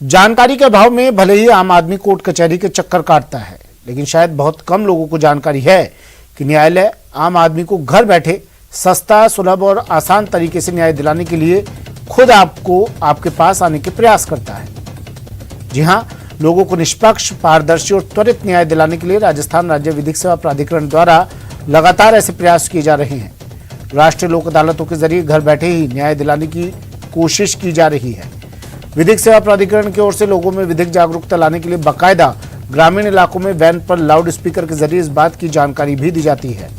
जानकारी के अभाव में भले ही आम आदमी कोर्ट कचहरी के चक्कर काटता है, लेकिन शायद बहुत कम लोगों को जानकारी है कि न्यायालय आम आदमी को घर बैठे सस्ता, सुलभ और आसान तरीके से न्याय दिलाने के लिए खुद आपको आपके पास आने के प्रयास करता है। जी हां, लोगों को निष्पक्ष, पारदर्शी और त्वरित न्याय दिलाने के लिए राजस्थान राज्य विधिक सेवा प्राधिकरण द्वारा लगातार ऐसे प्रयास किए जा रहे हैं। राष्ट्रीय लोक अदालतों के जरिए घर बैठे ही न्याय दिलाने की कोशिश की जा रही है। विधिक सेवा प्राधिकरण की ओर से लोगों में विधिक जागरूकता लाने के लिए बाकायदा ग्रामीण इलाकों में वैन पर लाउड स्पीकर के जरिए इस बात की जानकारी भी दी जाती है।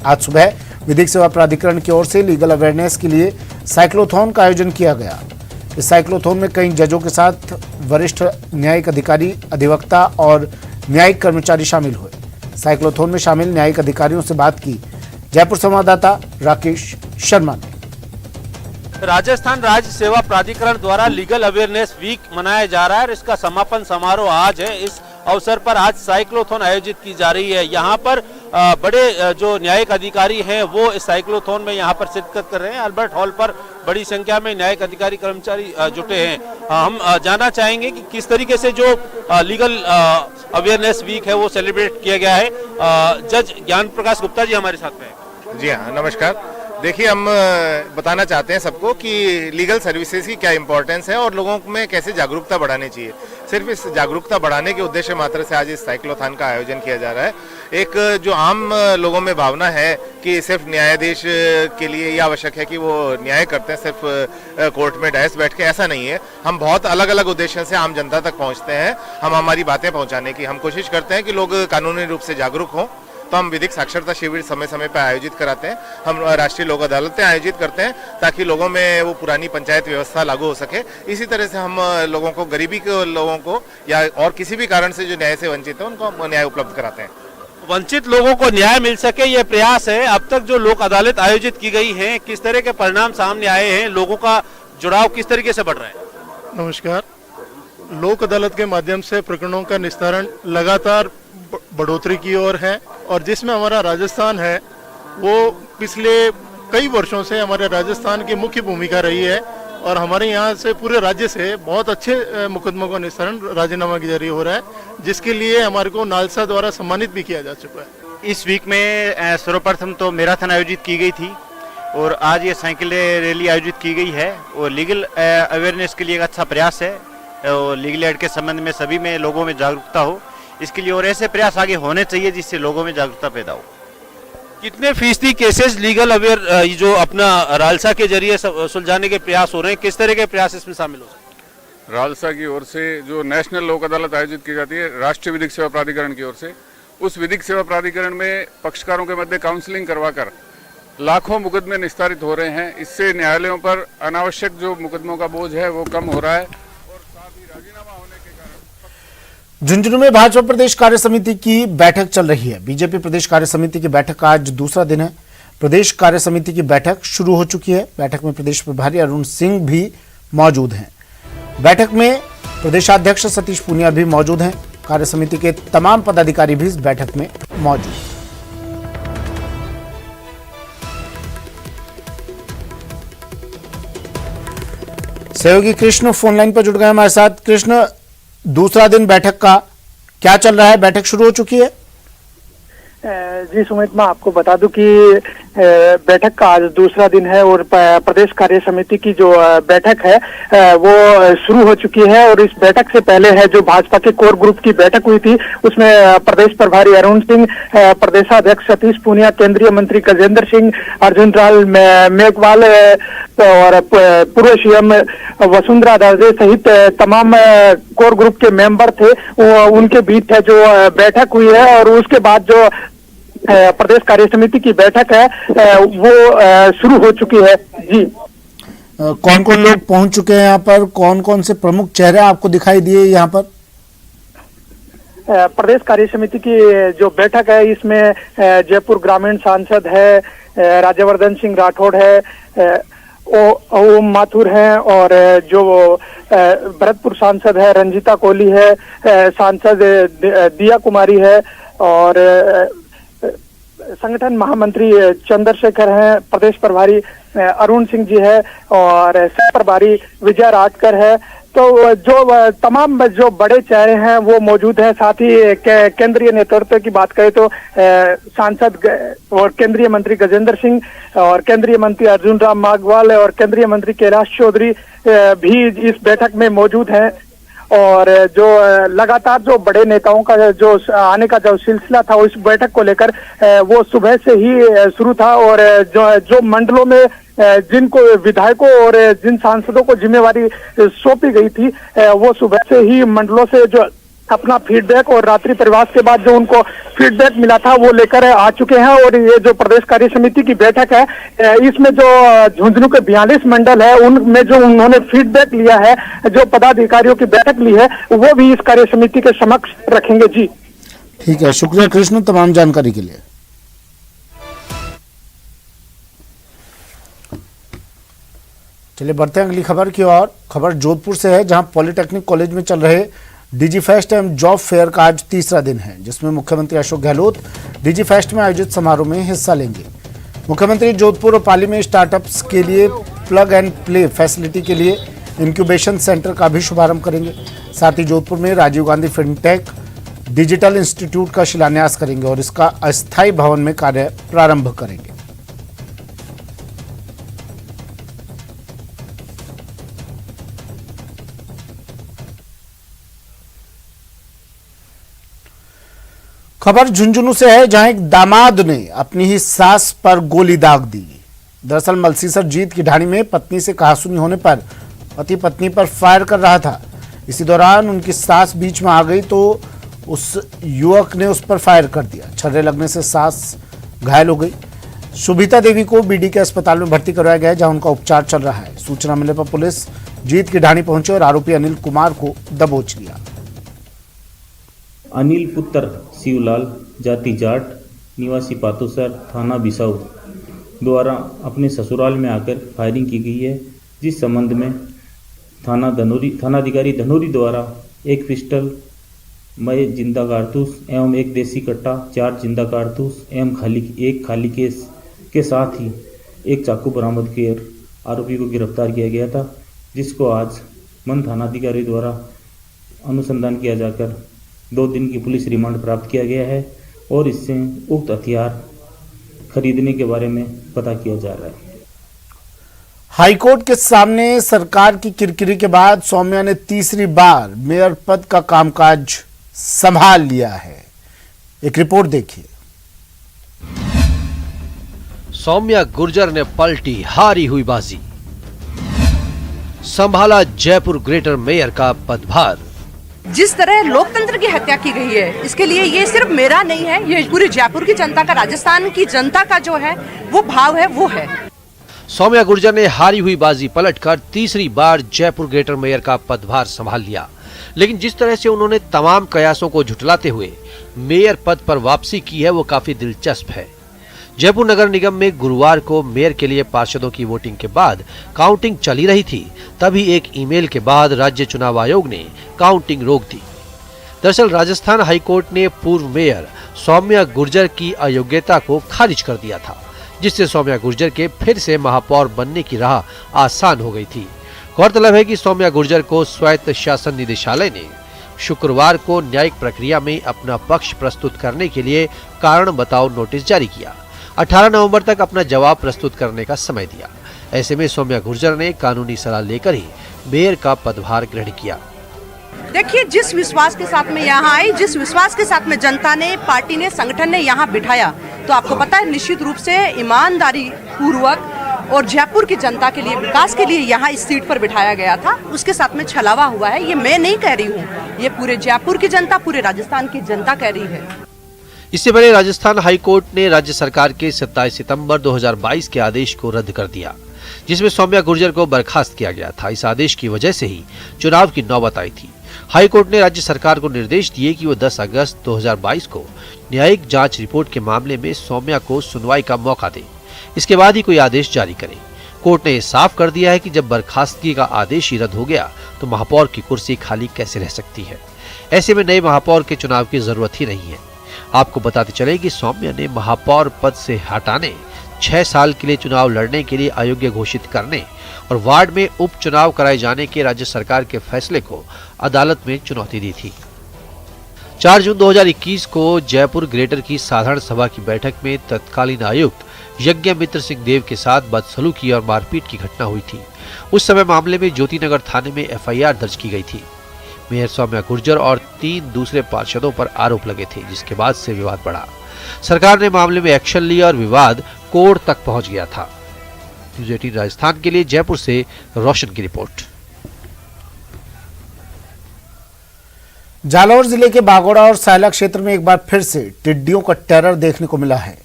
आज सुबह विधिक सेवा प्राधिकरण की ओर से लीगल अवेयरनेस के लिए साइक्लोथॉन का आयोजन किया गया। इस साइक्लोथॉन में कई जजों के साथ वरिष्ठ न्यायिक अधिकारी, अधिवक्ता और न्यायिक कर्मचारी शामिल हुए। साइक्लोथॉन में शामिल न्यायिक अधिकारियों से बात की जयपुर संवाददाता राकेश शर्मा ने। राजस्थान राज्य सेवा प्राधिकरण द्वारा लीगल अवेयरनेस वीक मनाया जा रहा है और इसका समापन समारोह आज है। इस अवसर पर आज साइक्लोथॉन आयोजित की जा रही है। यहाँ पर बड़े जो न्यायिक अधिकारी हैं वो इस साइक्लोथॉन में यहाँ पर शिरकत कर रहे हैं। अल्बर्ट हॉल पर बड़ी संख्या में न्यायिक अधिकारी, कर्मचारी जुटे हैं। हम जानना चाहेंगे कि किस तरीके से जो लीगल अवेयरनेस वीक है वो सेलिब्रेट किया गया है। जज ज्ञान प्रकाश गुप्ता जी हमारे साथ में है। जी हाँ, नमस्कार। देखिए, हम बताना चाहते हैं सबको कि लीगल सर्विसेज की क्या इंपॉर्टेंस है और लोगों में कैसे जागरूकता बढ़ानी चाहिए। सिर्फ इस जागरूकता बढ़ाने के उद्देश्य मात्र से आज इस साइक्लोथॉन का आयोजन किया जा रहा है। एक जो आम लोगों में भावना है कि सिर्फ न्यायाधीश के लिए ये आवश्यक है कि वो न्याय करते हैं सिर्फ कोर्ट में डैश बैठ के, ऐसा नहीं है। हम बहुत अलग अलग उद्देश्यों से आम जनता तक पहुँचते हैं। हम हमारी बातें पहुँचाने की हम कोशिश करते हैं कि लोग कानूनी रूप से जागरूक हों। तो हम विधिक साक्षरता शिविर समय समय पर आयोजित कराते हैं। हम राष्ट्रीय लोक अदालतें आयोजित करते हैं ताकि लोगों में वो पुरानी पंचायत व्यवस्था लागू हो सके। इसी तरह से हम लोगों को, गरीबी के लोगों को या और किसी भी कारण से जो न्याय से वंचित है उनको हम न्याय उपलब्ध कराते हैं। वंचित लोगों को न्याय मिल सके ये प्रयास है। अब तक जो लोक अदालत आयोजित की गई है, किस तरह के परिणाम सामने आए हैं, लोगों का जुड़ाव किस तरीके से बढ़ रहा है? नमस्कार। लोक अदालत के माध्यम से प्रकरणों का निस्तारण लगातार बढ़ोतरी की ओर है और जिसमें हमारा राजस्थान है वो पिछले कई वर्षों से हमारे राजस्थान की मुख्य भूमिका रही है और हमारे यहाँ से पूरे राज्य से बहुत अच्छे मुकदमों का निस्तारण राजीनामा के जरिए हो रहा है, जिसके लिए हमारे को नालसा द्वारा सम्मानित भी किया जा चुका है। इस वीक में सर्वप्रथम तो मैराथन आयोजित की गई थी और आज ये साइकिल रैली आयोजित की गई है और लीगल अवेयरनेस के लिए एक अच्छा प्रयास है और लीगल एड के संबंध में सभी में लोगों में जागरूकता हो इसके लिए और ऐसे प्रयास आगे होने चाहिए जिससे लोगों में जागरूकता पैदा हो। कितने फीसदी केसेस लीगल अवेयर जो अपना रालसा के जरिए सुलझाने के प्रयास हो रहे हैं, किस तरह के प्रयास इसमें शामिल हो सकते हैं? रालसा की ओर से जो नेशनल लोक अदालत आयोजित की जाती है राष्ट्रीय विधिक सेवा प्राधिकरण की ओर से, उस विधिक सेवा प्राधिकरण में पक्षकारों के मध्य काउंसलिंग करवाकर लाखों मुकदमे निस्तारित हो रहे हैं। इससे न्यायालयों पर अनावश्यक जो मुकदमों का बोझ है वो कम हो रहा है और साथ ही राजीनामा होने के कारण। झुंझुनू में भाजपा प्रदेश कार्य समिति की बैठक चल रही है। बीजेपी प्रदेश कार्य समिति की बैठक का आज दूसरा दिन है। प्रदेश कार्य समिति की बैठक शुरू हो चुकी है। बैठक में प्रदेश प्रभारी अरुण सिंह भी मौजूद हैं। बैठक में प्रदेशाध्यक्ष सतीश पूनिया भी मौजूद हैं। कार्य समिति के तमाम पदाधिकारी भी इस बैठक में मौजूद हैं। सहयोगी कृष्ण फोन लाइन पर जुड़ गए हमारे साथ। कृष्ण, दूसरा दिन बैठक का क्या चल रहा है? बैठक शुरू हो चुकी है? जी सुमित, मैं आपको बता दूं कि बैठक का आज दूसरा दिन है और प्रदेश कार्य समिति की जो बैठक है वो शुरू हो चुकी है। और इस बैठक से पहले है जो भाजपा के कोर ग्रुप की बैठक हुई थी, उसमें प्रदेश प्रभारी अरुण सिंह, प्रदेशाध्यक्ष सतीश पूनिया, केंद्रीय मंत्री गजेंद्र सिंह, अर्जुन राम मेघवाल और पूर्व सीएम वसुंधरा राजे सहित तमाम कोर ग्रुप के मेंबर थे, उनके बीच है जो बैठक हुई है। और उसके बाद जो प्रदेश कार्य समिति की बैठक है वो शुरू हो चुकी है। जी, कौन कौन लोग पहुंच चुके हैं यहाँ पर? कौन कौन से प्रमुख चेहरे आपको दिखाई दिए यहाँ पर? प्रदेश कार्य समिति की जो बैठक है इसमें जयपुर ग्रामीण सांसद है, राज्यवर्धन सिंह राठौड़ है, ओम माथुर हैं और जो भरतपुर सांसद है रंजीता कोहली है, सांसद दिया कुमारी है और संगठन महामंत्री चंद्रशेखर हैं, प्रदेश प्रभारी अरुण सिंह जी है और सह प्रभारी विजय राजकर है। तो जो तमाम जो बड़े चेहरे हैं वो मौजूद हैं। साथ ही केंद्रीय नेतृत्व की बात करें तो सांसद और केंद्रीय मंत्री गजेंद्र सिंह और केंद्रीय मंत्री अर्जुन राम मेघवाल और केंद्रीय मंत्री कैलाश चौधरी भी इस बैठक में मौजूद हैं। और जो लगातार जो बड़े नेताओं का जो आने का जो सिलसिला था इस बैठक को लेकर वो सुबह से ही शुरू था। और जो मंडलों में जिनको विधायकों और जिन सांसदों को जिम्मेवारी सौंपी गई थी वो सुबह से ही मंडलों से जो अपना फीडबैक और रात्रि प्रवास के बाद जो उनको फीडबैक मिला था वो लेकर आ चुके हैं। और ये जो प्रदेश कार्य समिति की बैठक है इसमें जो झुंझुनू के 42 मंडल है उनमें जो उन्होंने फीडबैक लिया है, जो पदाधिकारियों की बैठक ली है वो भी इस कार्य समिति के समक्ष रखेंगे। जी ठीक है, शुक्रिया कृष्ण तमाम जानकारी के लिए। चलिए बढ़ते हैं अगली खबर की ओर। खबर जोधपुर से है, जहां पॉलिटेक्निक कॉलेज में चल रहे डिजीफेस्ट एवं जॉब फेयर का आज तीसरा दिन है, जिसमें मुख्यमंत्री अशोक गहलोत डिजीफेस्ट में आयोजित समारोह में हिस्सा लेंगे। मुख्यमंत्री जोधपुर और पाली में स्टार्टअप्स के लिए प्लग एंड प्ले फैसिलिटी के लिए इंक्यूबेशन सेंटर का भी शुभारंभ करेंगे। साथ ही जोधपुर में Rajiv Gandhi fintech digital institute का शिलान्यास करेंगे और इसका अस्थायी भवन में कार्य प्रारंभ करेंगे। खबर झुंझुनू से है, जहां एक दामाद ने अपनी ही सास पर गोली दाग दी। दरअसल मलसीसर जीत की ढाणी में पत्नी से कहासुनी होने पर पति पत्नी पर फायर कर रहा था। इसी दौरान उनकी सास बीच में आ गई तो उस युवक ने उस पर फायर कर दिया। छर्रे लगने से सास घायल हो गई। सुभिता देवी को बीडी के अस्पताल में भर्ती करवाया गया, जहां उनका उपचार चल रहा है। सूचना मिलने पर पुलिस जीत की ढाणी पहुंची और आरोपी अनिल कुमार को दबोच लिया। अनिल पुत्र शिवलाल जाति जाट निवासी पातुसर थाना बिसाऊ द्वारा अपने ससुराल में आकर फायरिंग की गई है, जिस संबंध में थानाधिकारी धनोरी द्वारा एक पिस्टल में जिंदा कारतूस एवं एक देसी कट्टा, 4 जिंदा कारतूस एवं एक खाली केस के साथ ही एक चाकू बरामद कर आरोपी को गिरफ्तार किया गया था, जिसको आज मन थानाधिकारी द्वारा अनुसंधान किया जाकर 2 दिन की पुलिस रिमांड प्राप्त किया गया है और इससे उक्त हथियार खरीदने के बारे में पता किया जा रहा है। हाईकोर्ट के सामने सरकार की किरकिरी के बाद सौम्या ने तीसरी बार मेयर पद का कामकाज संभाल लिया है। एक रिपोर्ट देखिए। सौम्या गुर्जर ने पलटी हारी हुई बाजी, संभाला जयपुर ग्रेटर मेयर का पदभार। जिस तरह लोकतंत्र की हत्या की गई है, इसके लिए ये सिर्फ मेरा नहीं है, ये पूरी जयपुर की जनता का, राजस्थान की जनता का जो है वो भाव है, वो है। सौम्या गुर्जर ने हारी हुई बाजी पलटकर तीसरी बार जयपुर ग्रेटर मेयर का पदभार संभाल लिया। लेकिन जिस तरह से उन्होंने तमाम कयासों को झुठलाते हुए मेयर पद पर वापसी की है, वो काफी दिलचस्प है। जयपुर नगर निगम में गुरुवार को मेयर के लिए पार्षदों की वोटिंग के बाद काउंटिंग चली रही थी, तभी एक ईमेल के बाद राज्य चुनाव आयोग ने काउंटिंग रोक दी। दरअसल राजस्थान हाईकोर्ट ने पूर्व मेयर सौम्या गुर्जर की अयोग्यता को खारिज कर दिया था, जिससे सौम्या गुर्जर के फिर से महापौर बनने की राह आसान हो गई थी। गौरतलब है कि सौम्या गुर्जर को स्वायत्त शासन निदेशालय ने शुक्रवार को न्यायिक प्रक्रिया में अपना पक्ष प्रस्तुत करने के लिए कारण बताओ नोटिस जारी किया। 18 नवंबर तक अपना जवाब प्रस्तुत करने का समय दिया। ऐसे में सौम्या गुर्जर ने कानूनी सलाह लेकर ही मेयर का पदभार ग्रहण किया। देखिए, जिस विश्वास के साथ में यहाँ आई, जिस विश्वास के साथ में जनता ने, पार्टी ने, संगठन ने यहाँ बिठाया, तो आपको पता है निश्चित रूप से ईमानदारी पूर्वक और जयपुर की जनता के लिए, विकास के लिए यहाँ इस सीट पर बिठाया गया था। उसके साथ में छलावा हुआ है, ये मैं नहीं कह रही हूँ, ये पूरे जयपुर की जनता, पूरे राजस्थान की जनता कह रही है। इससे पहले राजस्थान हाईकोर्ट ने राज्य सरकार के 27 सितंबर 2022 के आदेश को रद्द कर दिया, जिसमें सौम्या गुर्जर को बर्खास्त किया गया था। इस आदेश की वजह से ही चुनाव की नौबत आई थी। हाईकोर्ट ने राज्य सरकार को निर्देश दिए कि वो 10 अगस्त 2022 को न्यायिक जांच रिपोर्ट के मामले में सौम्या को सुनवाई का मौका दे, इसके बाद ही कोई आदेश जारी करे। कोर्ट ने साफ कर दिया है कि जब बर्खास्तगी का आदेश ही रद्द हो गया तो महापौर की कुर्सी खाली कैसे रह सकती है। ऐसे में नए महापौर के चुनाव की जरूरत ही नहीं है। आपको बताते चले कि सौम्या ने महापौर पद से हटाने, 6 साल के लिए चुनाव लड़ने के लिए अयोग्य घोषित करने और वार्ड में उपचुनाव कराए जाने के राज्य सरकार के फैसले को अदालत में चुनौती दी थी। 4 जून 2021 को जयपुर ग्रेटर की साधारण सभा की बैठक में तत्कालीन आयुक्त यज्ञमित्र सिंह देव के साथ बदसलूकी और मारपीट की घटना हुई थी। उस समय मामले में ज्योतिनगर थाने में एफआईआर दर्ज की गई थी। मेयर सौम्या गुर्जर और 3 दूसरे पार्षदों पर आरोप लगे थे, जिसके बाद से विवाद बढ़ा। सरकार ने मामले में एक्शन लिया और विवाद कोर्ट तक पहुंच गया था। न्यूज़ 18 राजस्थान के लिए जयपुर से रोशन की रिपोर्ट। जालौर जिले के बागोड़ा और सायला क्षेत्र में एक बार फिर से टिड्डियों का टेरर देखने को मिला है।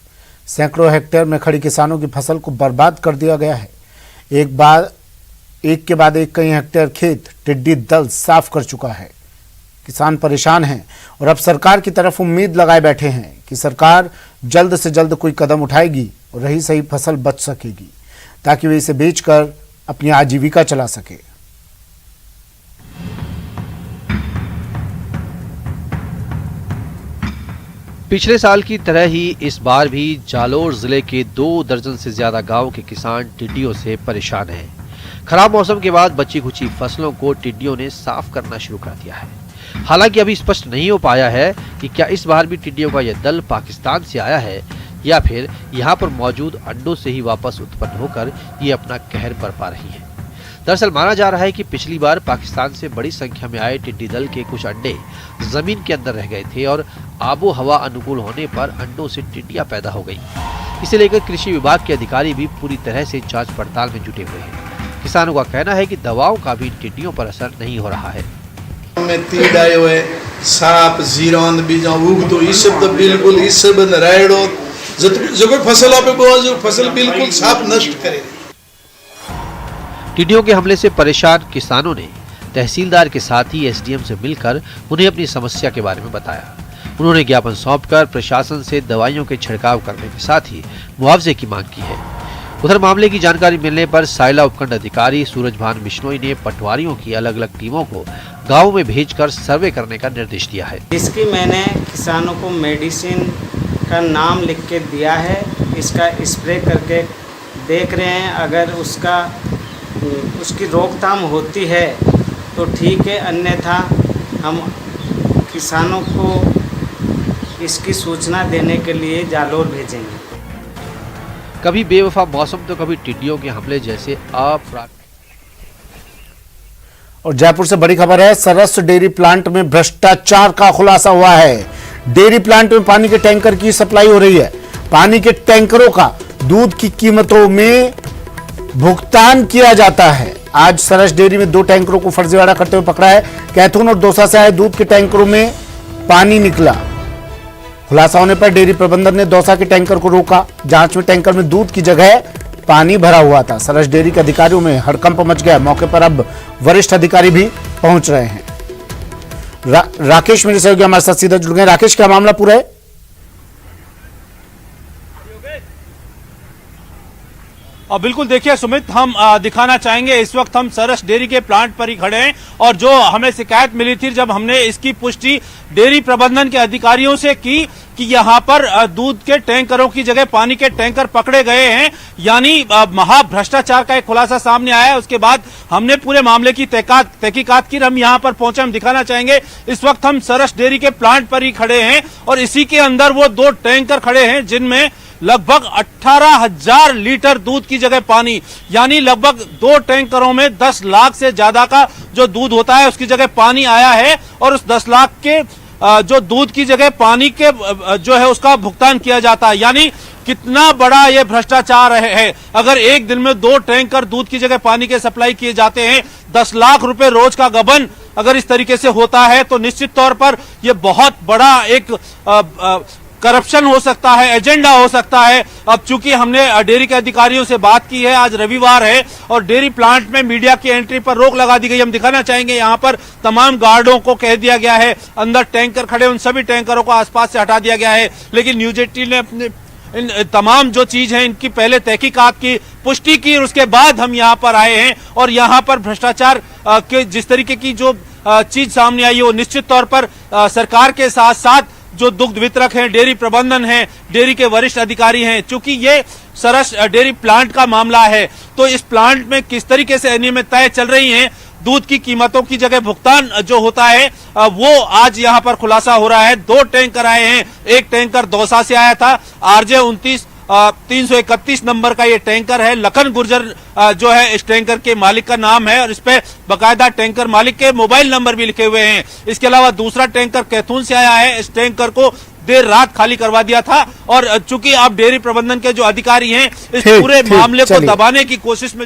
सैकड़ों हेक्टेयर में खड़ी किसानों की फसल को बर्बाद कर दिया गया है। एक के बाद एक कई हेक्टेयर खेत टिड्डी दल साफ कर चुका है। किसान परेशान हैं और अब सरकार की तरफ उम्मीद लगाए बैठे हैं कि सरकार जल्द से जल्द कोई कदम उठाएगी और रही सही फसल बच सकेगी, ताकि वे इसे बेचकर अपनी आजीविका चला सके। पिछले साल की तरह ही इस बार भी जालौर जिले के 2 दर्जन से ज्यादा गांव के किसान टिड्डियों से परेशान हैं। खराब मौसम के बाद बची खुची फसलों को टिड्डियों ने साफ करना शुरू कर दिया है। हालांकि अभी स्पष्ट नहीं हो पाया है कि क्या इस बार भी टिड्डियों का यह दल पाकिस्तान से आया है या फिर यहाँ पर मौजूद अंडों से ही वापस उत्पन्न होकर ये अपना कहर बरपा रही है। दरअसल माना जा रहा है कि पिछली बार पाकिस्तान से बड़ी संख्या में आए टिड्डी दल के कुछ अंडे जमीन के अंदर रह गए थे और आबो हवा अनुकूल होने पर अंडों से टिड्डियां पैदा हो गई। इसे लेकर कृषि विभाग के अधिकारी भी पूरी तरह से जांच पड़ताल में जुटे हुए हैं। किसानों का कहना है कि दवाओं का भी टिड्डियों पर असर नहीं हो रहा है। में तीड़ आयो है, साप जीरान बीजा उग तो इस सब तो बिल्कुल इस सब रायडो जो फसल आप जो फसल बिल्कुल साप नष्ट करे। टिड्डियों के हमले से परेशान किसानों ने तहसीलदार के साथ ही एसडीएम से मिलकर उन्हें अपनी समस्या के बारे में बताया। उन्होंने ज्ञापन सौंपकर प्रशासन से दवाइयों के छिड़काव करने के साथ ही मुआवजे की मांग की है। उधर मामले की जानकारी मिलने पर सायला उपखंड अधिकारी सूरजभान बिश्नोई ने पटवारियों की अलग अलग टीमों को गाँव में भेजकर सर्वे करने का निर्देश दिया है। इसकी मैंने किसानों को मेडिसिन का नाम लिख के दिया है, इसका स्प्रे करके देख रहे हैं। अगर उसकी रोकथाम होती है तो ठीक है, अन्यथा हम किसानों को इसकी सूचना देने के लिए जालौर भेजेंगे। कभी बेवफा मौसम तो कभी टिड्डियों के हमले जैसे और जयपुर से बड़ी खबर है, सरस डेयरी प्लांट में भ्रष्टाचार का खुलासा हुआ है। डेयरी प्लांट में पानी के टैंकर की सप्लाई हो रही है। पानी के टैंकरों का दूध की कीमतों में भुगतान किया जाता है। आज सरस डेयरी में 2 टैंकरों को फर्जीवाड़ा करते हुए पकड़ा है। कैथून और दौसा से आए दूध के टैंकरों में पानी निकला। खुलासा होने पर डेयरी प्रबंधन ने दौसा के टैंकर को रोका। जांच में टैंकर में दूध की जगह पानी भरा हुआ था। सरस डेयरी के अधिकारियों में हड़कंप मच गया। मौके पर अब वरिष्ठ अधिकारी भी पहुंच रहे हैं। राकेश मेरे सहयोगी हमारे साथ सीधा जुड़ गए। राकेश, क्या मामला पूरा है? बिल्कुल, देखिए सुमित, हम दिखाना चाहेंगे इस वक्त हम सरस डेयरी के प्लांट पर ही खड़े हैं और जो हमें शिकायत मिली थी, जब हमने इसकी पुष्टि डेयरी प्रबंधन के अधिकारियों से की कि यहाँ पर दूध के टैंकरों की जगह पानी के टैंकर पकड़े गए हैं, यानी महाभ्रष्टाचार का एक खुलासा सामने आया है। उसके बाद हमने पूरे मामले की तहकीकात की। हम यहाँ पर पहुंचे, हम दिखाना चाहेंगे इस वक्त हम सरस डेयरी के प्लांट पर ही खड़े हैं और इसी के अंदर वो 2 टैंकर खड़े हैं जिनमें लगभग 18,000 लीटर दूध की जगह पानी, यानी लगभग 2 टैंकरों में 10 लाख से ज्यादा का जो दूध होता है उसकी जगह पानी आया है और उस 10 लाख के जो दूध की जगह पानी के जो है उसका भुगतान किया जाता है। यानी कितना बड़ा ये भ्रष्टाचार है। अगर एक दिन में 2 टैंकर दूध की जगह पानी के सप्लाई किए जाते हैं, 10 लाख रुपए रोज का गबन अगर इस तरीके से होता है तो निश्चित तौर पर यह बहुत बड़ा एक करप्शन हो सकता है, एजेंडा हो सकता है। अब चूंकि हमने डेयरी के अधिकारियों से बात की है, आज रविवार है और डेयरी प्लांट में मीडिया की एंट्री पर रोक लगा दी गई। हम दिखाना चाहेंगे यहाँ पर तमाम गार्डों को कह दिया गया है, अंदर टैंकर खड़े उन सभी टैंकरों को आसपास से हटा दिया गया है। लेकिन न्यूज़ 18 ने अपने इन तमाम जो चीज है इनकी पहले तहकीकात की, पुष्टि की और उसके बाद हम यहाँ पर आए हैं और यहाँ पर भ्रष्टाचार के जिस तरीके की जो चीज सामने आई है वो निश्चित तौर पर सरकार के साथ साथ जो दुग्ध वितरक हैं, डेयरी प्रबंधन है, डेयरी के वरिष्ठ अधिकारी हैं। चूंकि ये सरस डेयरी प्लांट का मामला है, तो इस प्लांट में किस तरीके से अनियमितताएं चल रही हैं, दूध की कीमतों की जगह भुगतान जो होता है वो आज यहाँ पर खुलासा हो रहा है। 2 टैंकर आए हैं, एक टैंकर दौसा से आया था, RJ 29-331 नंबर का ये टैंकर है। लखन गुर्जर जो है इस टैंकर के मालिक का नाम है और इस पे बकायदा टैंकर मालिक के मोबाइल नंबर भी लिखे हुए हैं। इसके अलावा दूसरा टैंकर कैथून से आया है। इस टैंकर को देर रात खाली करवा दिया था और चूंकि आप डेयरी प्रबंधन के जो अधिकारी हैं इस पूरे मामले को दबाने की कोशिश में